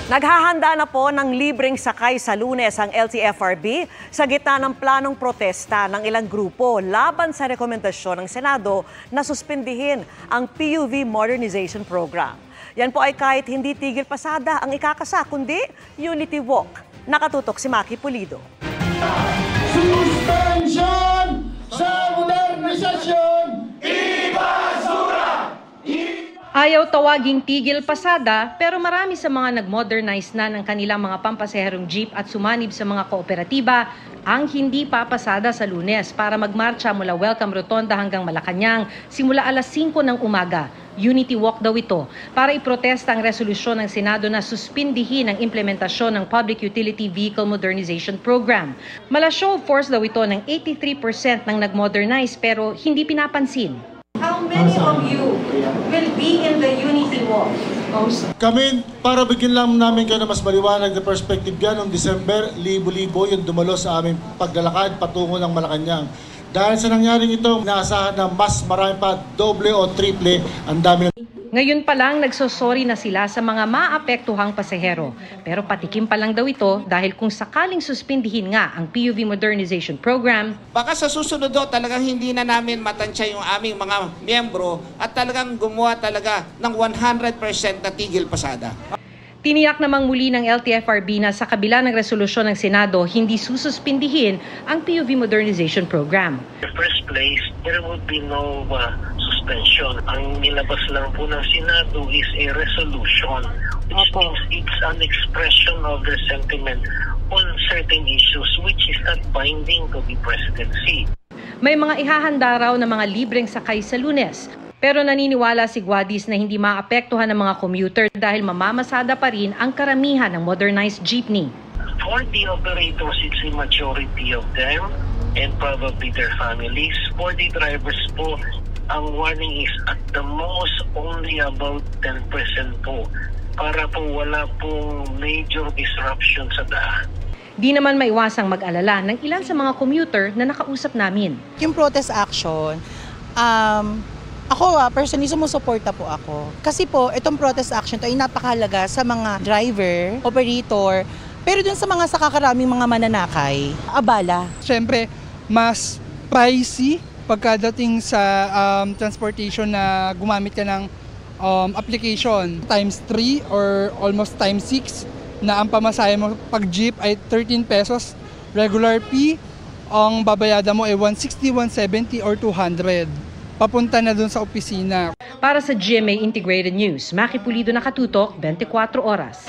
Naghahanda na po ng libreng sakay sa Lunes ang LTFRB sa gitna ng planong protesta ng ilang grupo laban sa rekomendasyon ng Senado na suspindihin ang PUV Modernization Program. Yan po ay kahit hindi tigil pasada ang ikakasa, kundi Unity Walk. Nakatutok si Maki Pulido. Suspension sa modernisasyon! Ayaw tawaging tigil pasada pero marami sa mga nag-modernize na ng kanilang mga pampasaherong jeep at sumanib sa mga kooperatiba ang hindi papasada sa Lunes para magmarcha mula Welcome Rotonda hanggang Malacanang simula alas 5 ng umaga. Unity Walk daw ito para iprotesta ang resolusyon ng Senado na suspindihin ang implementasyon ng Public Utility Vehicle Modernization Program. Mala show of force daw ito ng 83% ng nag-modernize pero hindi pinapansin. How many of you will be in the Unity Walk? Kami, para bigyan lang namin kayo na mas maliwanag na perspective yan, noong December, libo-libo yung dumalo sa aming paglalakad patungo ng Malacanang. Dahil sa nangyaring ito, inaasahan na mas marami pa, doble o triple, ang dami. Ngayon pa lang nagsosorry na sila sa mga maapektuhang pasahero. Pero patikim pa lang daw ito dahil kung sakaling suspindihin nga ang PUV Modernization Program, baka sa susunod talagang hindi na namin matansya yung aming mga miyembro at talagang gumawa talaga ng 100% na tigil pasada. Tiniyak namang muli ng LTFRB na sa kabila ng resolusyon ng Senado, hindi sususpindihin ang PUV Modernization Program. In the first place, there would be no suspension. Ang nilabas lang po ng Senado is a resolution, which means it's an expression of their sentiment on certain issues which is not binding to the presidency. May mga ihahanda raw na mga libreng sakay sa Lunes. Pero naniniwala si Guadis na hindi maapektuhan ng mga commuter dahil mamamasada pa rin ang karamihan ng modernized jeepney. For the operators, it's a majority of them and probably their families. For the drivers po, ang warning is at the most only about 10% po para po wala pong major disruption sa daan. Di naman maiwasang mag-alala ng ilan sa mga commuter na nakausap namin. Yung protest action, ako personally sumusuporta po ako. Kasi po, itong protest action to ay napakahalaga sa mga driver, operator, pero dun sa mga sakakaraming mga mananakay, abala. Siyempre, mas pricey pagkadating sa transportation na gumamit ka ng application. Times 3 or almost times 6 na ang pamasahe mo pag jeep ay 13 pesos. Regular fee, ang babayada mo ay 160, 170 or 200. Papunta na dun sa opisina. Para sa GMA Integrated News, Maki Pulido, Nakatutok, 24 Oras.